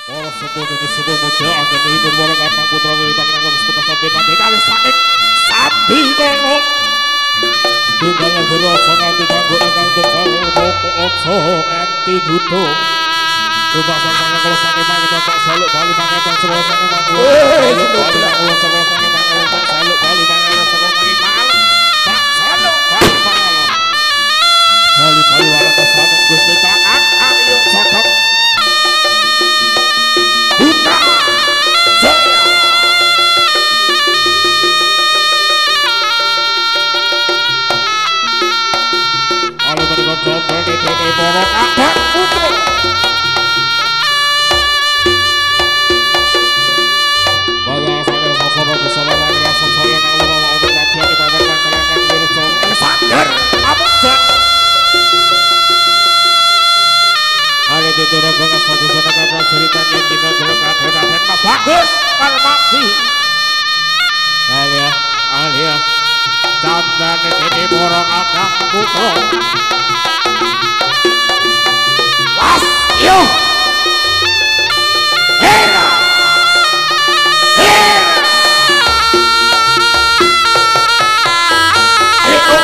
Para sepuh sepuh muda anggen hibur para kakang putra wiwitang nang putra sampe nanti kali saking sambi kono. Tunggal beroso nganti panggung ingkang tunggal ojo nganti gudo. Tunggal sang kalau saking mangketen tak saluk bali mangketen sekolah saking mangketen. Bali mangketen sekolah saking mangketen tak saluk bali mangketen sekolah saking mangketen. Tak saluk bali mangketen. Bali warang kesaning Gusti Kakang Aryo Jagat. Putra Jaya. Kalau menikah jomblo di dini borok akan putra. Bala saya sosoro bersama magra sosoro nang lupa untuk latihan di bawah kalian Wilson Alexander Amundsen. Ada di turun satu zona kata ceritanya kita berkata Raden Mas Bagus Almakti. Alia Canda ini borong akan putra. Was yo Hera Hera itu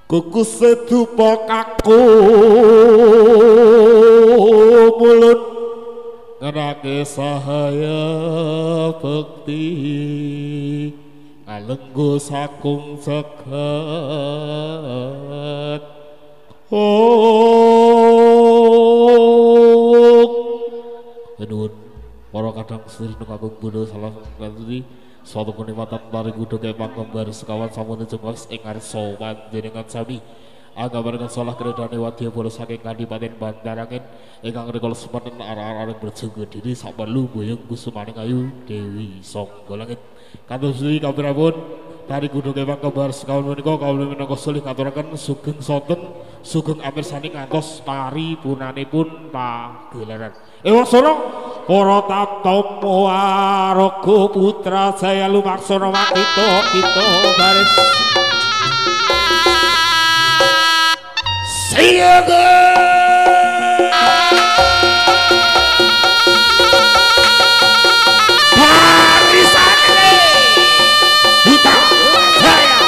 Kuku sedupa kaku mulut ngerake sahaya bekti ngalenggo sakung seget Nuwun para kadang sir nunggu Buddha salah nganti suatu kenikmatan dari gudeg emang kembar sekawan samun jengwaks ing ngarsa panjenengan sami anggabarkan salah kredane wadya bola saking Kadipaten Bandarangin ingkang rikala semanten arek-arek berjenggo diri saperlu boyong kusumaning ayu Dewi Songgolangit kados pundi kaprabon dari gudeg emang kembar sekawan menika kawula minangka sulih ngaturaken sugeng sonten sugeng amirsani ngantos paripunanipun pagelaran Wasana para tatomo araga putra saya lumaksana wakita kita baris siaga barisane kita jaya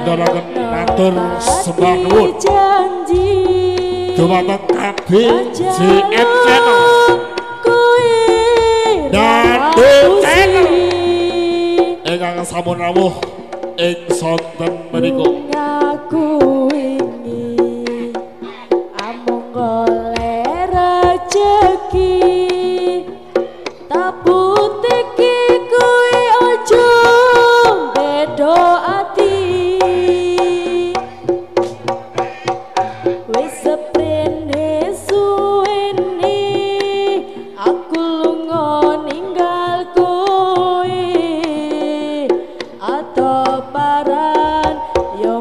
aturaken matur sembah nuwun dumateng KBJN Channel Dadu Channel ingkang sampun rawuh ing sonten menika. Aku wingi amung golek rejeki tabut iki kuwi aja beda ati wis seprene suwene aku lunga ninggal kowe atau paran yo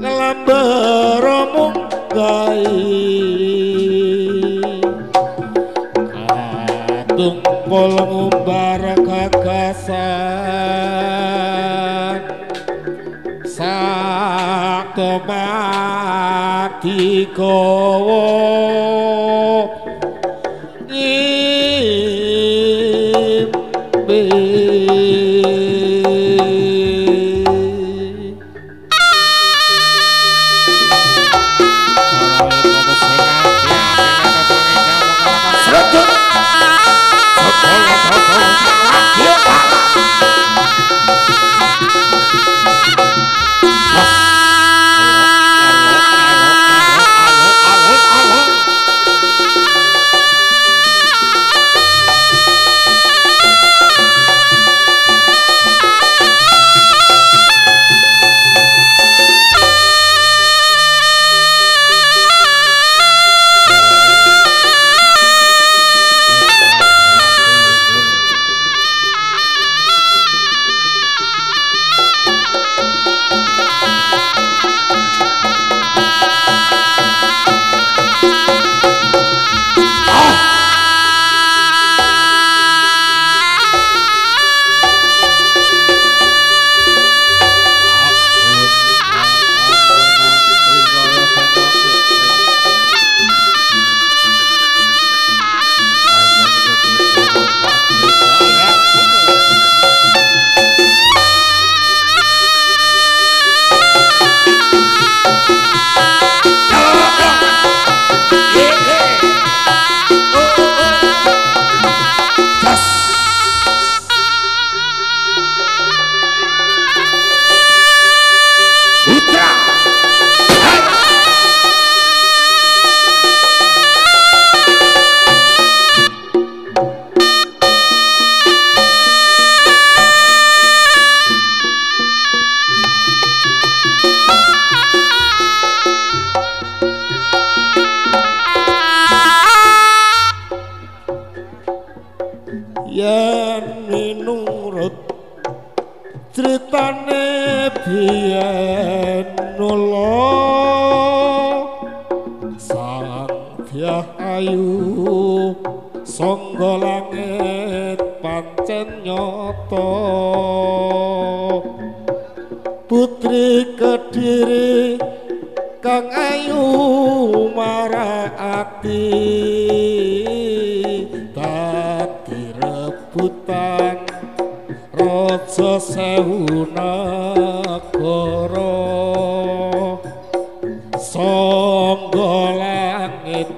Ngelambaramu Tungkol ngumbar gagasan sakto mati kowo yen minurut critane biyen nula sang Dyah Ayu sangga langit pancen nyata putri Kediri kang ayu marakati dadi rebutan raja sewu negara sangga langit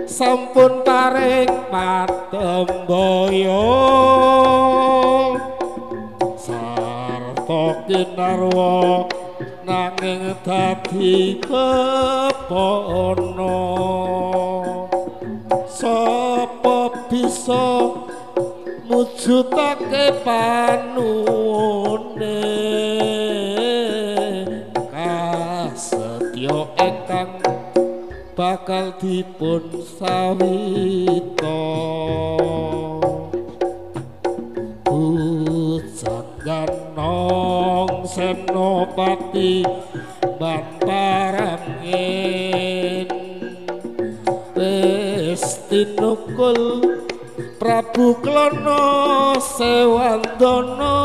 sampun paring patembaya sarta kinarwa nanging dadi kepono sapa bisa mujudake panuwune kasetya ingkang bakal dipun sawita Janganong Senopati Bantarangin wis tinukul Prabu Klana Sewandana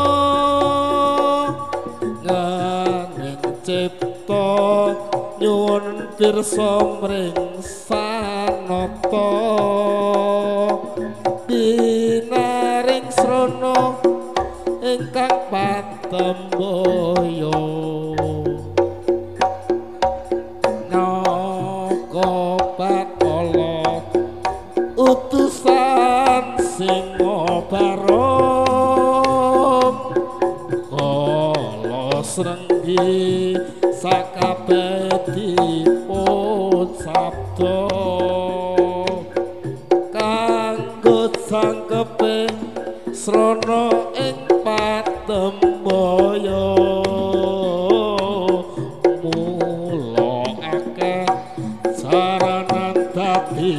nganging cipta nyuwun pirsa mring sanata binaring srana ingkang patembaya Naka Batala utusan Singabarong kala srenggi sakabeh dipun sabda kanggo sangkepe srana ing patembaya mula akeh saranan dadi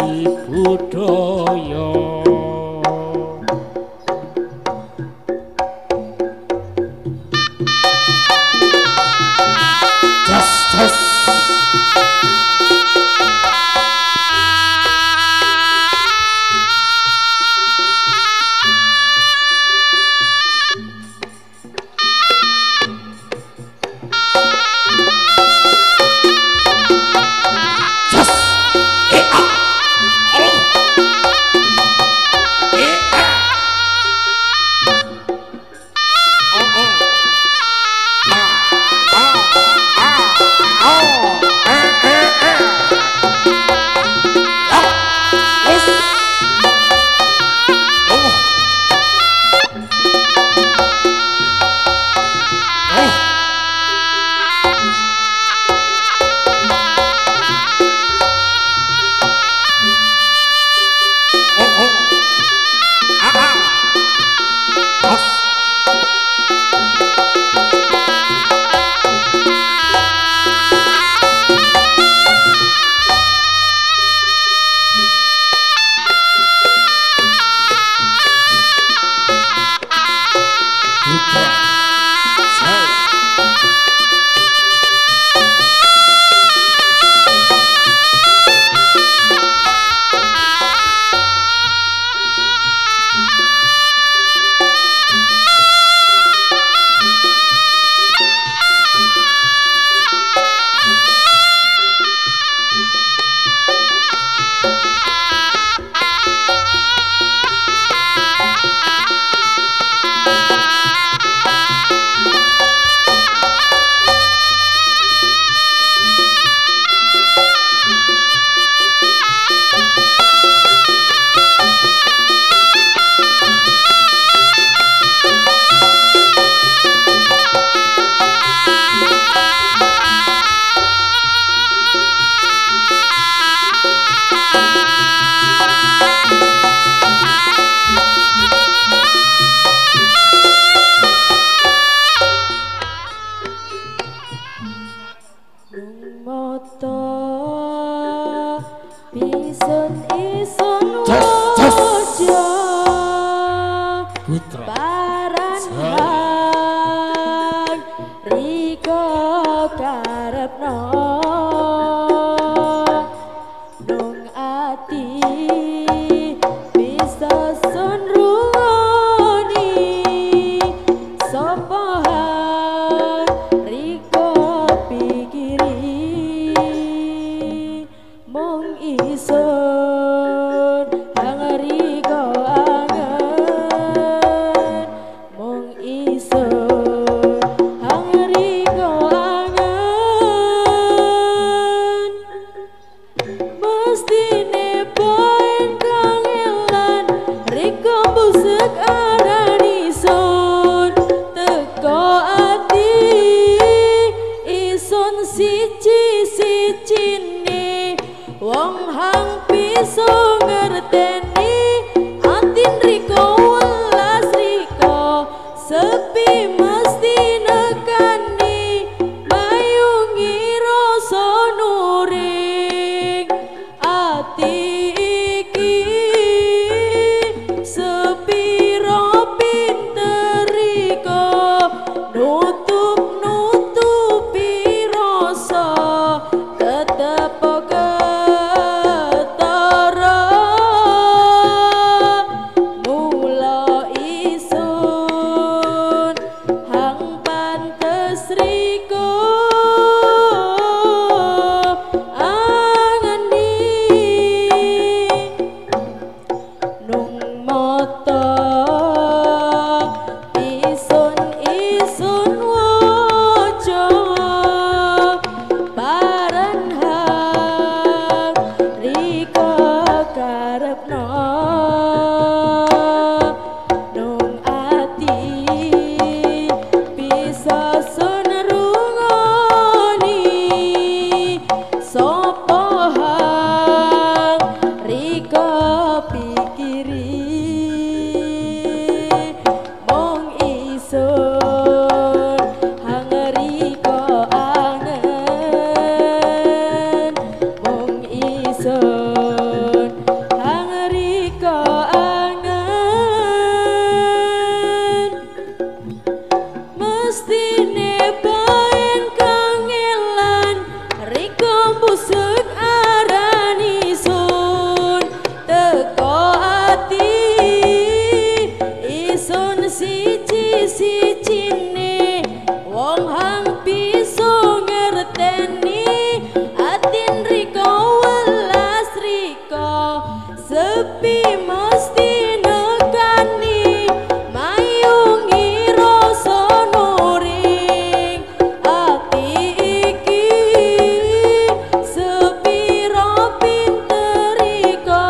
budaya jas Isun Jas. wojo Putra baranhang riko karepno nung ati bisa sun rungoni sapa hang riko pikiri mung isun hang riko angen mung isun hang riko angen mestine poin kangelan riko busuk arani sun teko ati isun siji-sijine wong hang piso ngerteni atin riko welas riko sepi mesti nekani mayungi rasa nuring ati iki sepiro pinter riko nutupi rasa tetep ketara mula isun hang pantes riko angeni nung mata isun wojo baranhang riko karepno nung ati bisa sun rungoni sapa hang riko pikiri mung isun hang riko angen mung isun hang riko angen mestine baen kangelan riko busuk arani sun teko ati isun siji-sijine wong hang piso ngerteni atin riko welas riko sepi mesti nekani mayungi rasa nuring ati iki sepiro pinter riko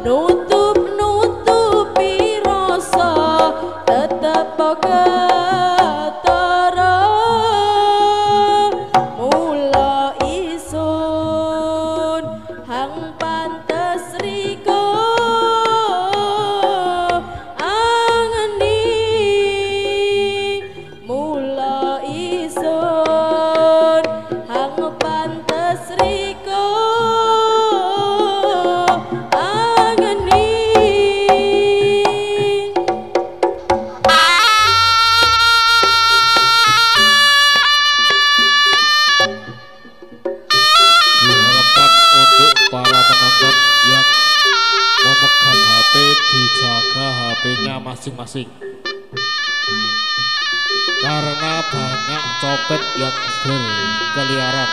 nutupi rasa tetep ketara mula isun hang pantes riko angeni mula isun hang pantes riko angeni diharapkan untuk para penonton yang memegang HP dijaga HP-nya masing-masing karena banyak copet yang berkeliaran.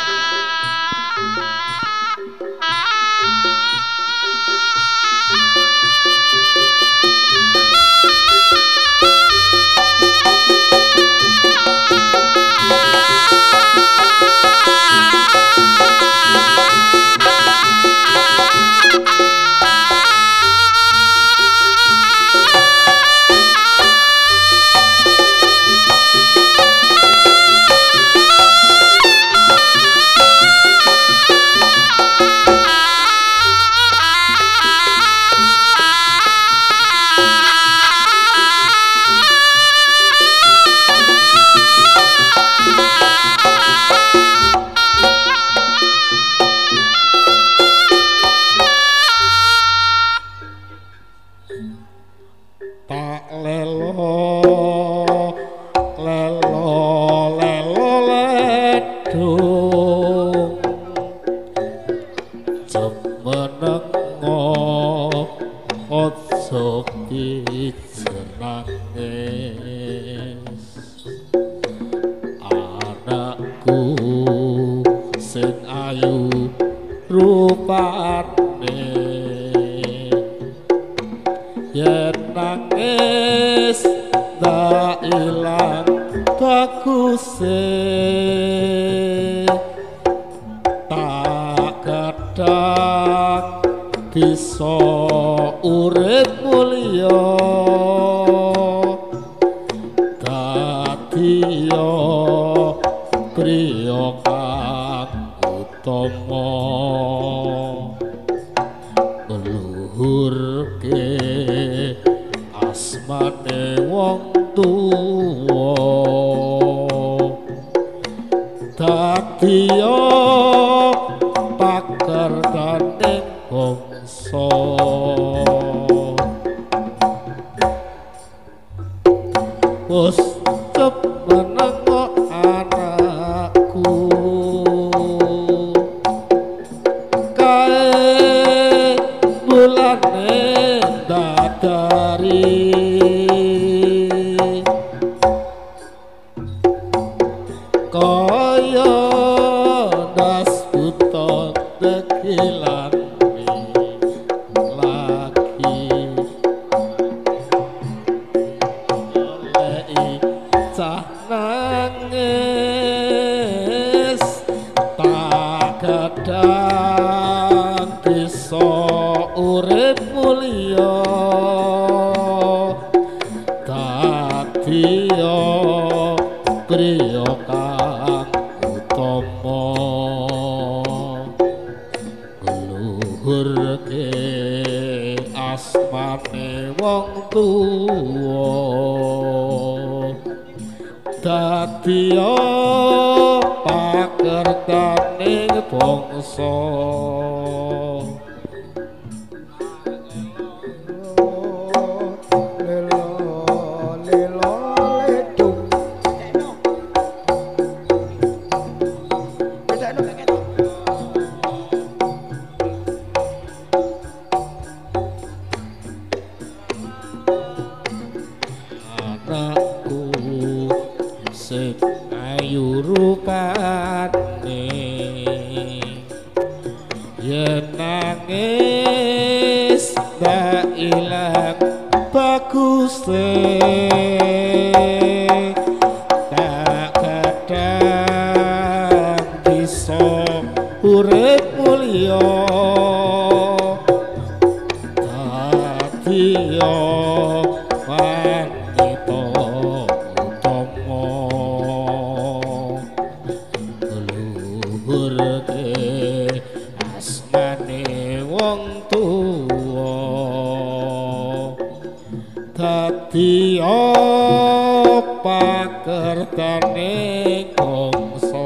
semenengo ojo nangis anakku sing ayu rupane yen nangis tak ilang baguse tak kadang bisa urip mulya dadiya priya kang utama ngluhurke asmane wong tuwa dadiya pakertane bangsa wis menengo anakku kae bulane dadari kaya das buta tekilan nangis tak kadang bisa urip mulya dadiya priya kang utama ngluhurke asmane wong tuwa dadiya pakertane bangsa anakku sing ayu rupane yen nangis tak ilang baguse tak kadang bisa urip mulya dadiya dadiya pakertane bangsa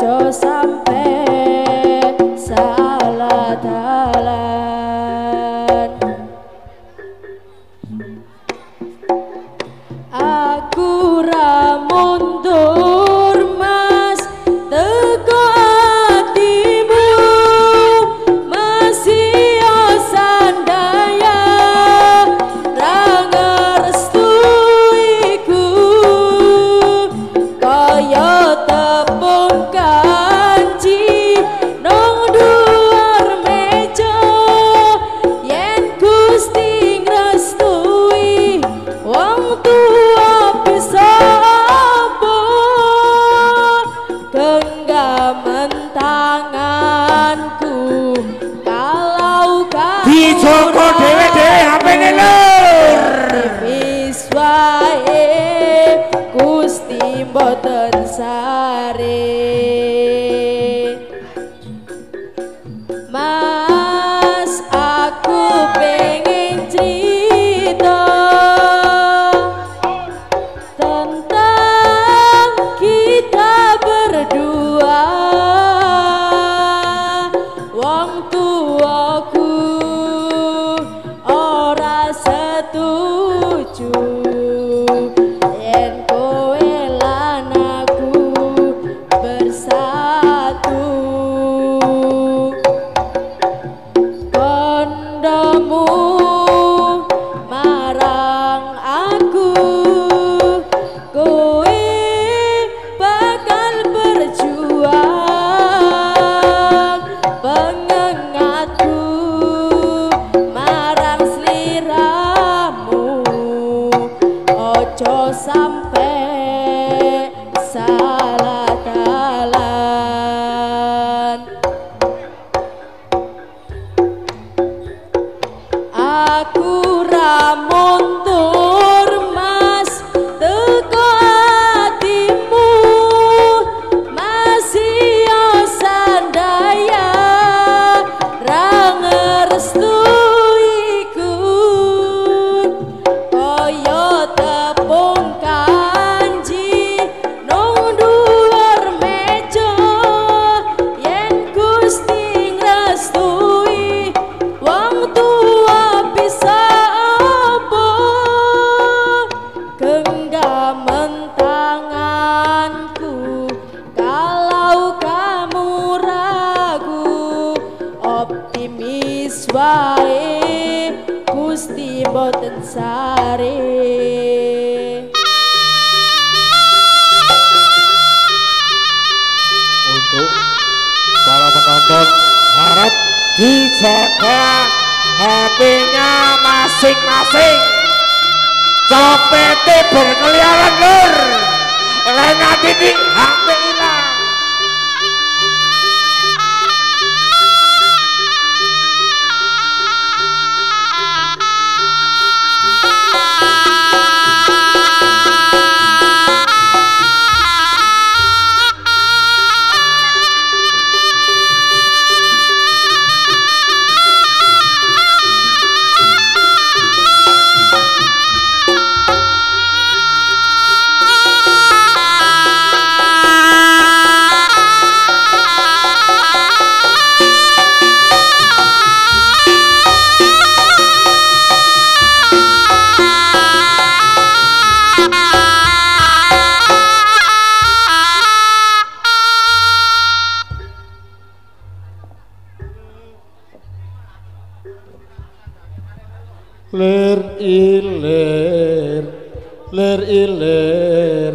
ojo sampai salah dalan. Aku ra mundur mas teko atimu masih sandaya ra ngerestuiku kaya tepung kanji nang dhuwur meja yen Gusti ngrestui wong tua bisa apa genggaman tanganku kalau kamu dijoko dhewe-dhewe HP-ne lur tipis wae Gusti mboten sare Mas aku pengen cerita tentang kita berdua wong tuaku ora setuju yen kowe lan aku bersatu kondomu marang aku kowe bakal berjuang pengengatku marang sliramu ojo sampai salah dalan. Aku ra mundur mas teko atimu masih sandaya ra ngerestuiku kaya tepung kanji nang dhuwur meja yen Gusti ngrestui wong tua bisa apa genggaman tanganku kalau kamu ragu optimis wae Gusti mboten sare. untuk para penonton harap dijaga HP-nya masing-masing copete berkeliaran lur lengah titik HP hilang lir ilir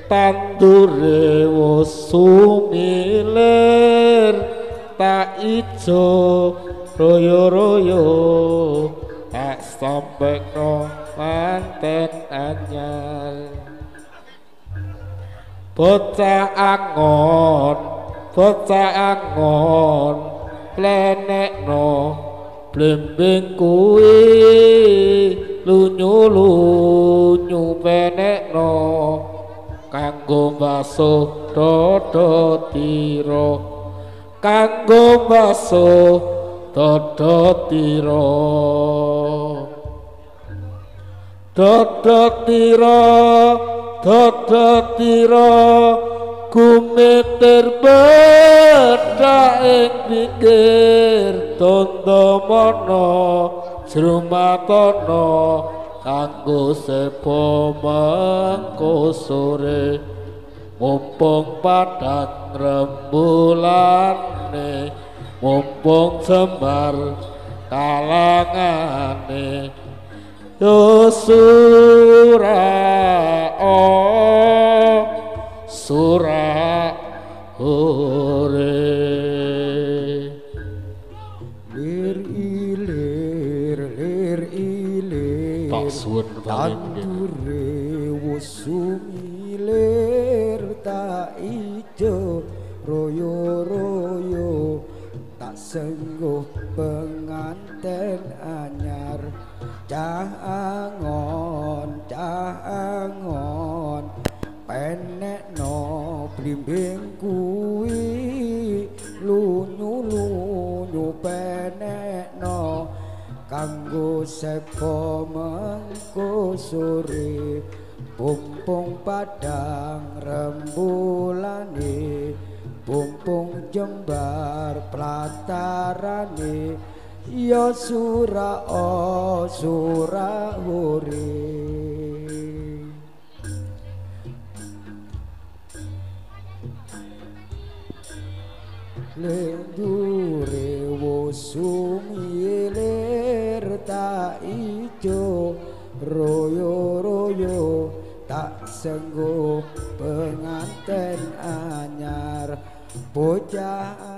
tandure wis sumilir tak ijo royo-royo tak sampekno manten anyar bocah angon plenekno blembing kuwi lunyu-lunyu penekno kanggo baso dodo tiro kanggo baso dodo tiro dodo tiro Gumeter bedak ing pinggir Tontomono Jrumatono kanggo sepo mengko sore mumpung padang rembulane mumpung sembar kalangane yo sura hore lir ilir tak suwun tandure wusumilir tak ijo royo tak sengguh penganten anyar cah angon penek no blimbing kuwi lunyu penek no kanggo sepo mengko sore pumpung padang rembulane pumpung jembar platarane ya sura hore lendure wusumilir tak ijo royo tak sengguh penganten anyar bocah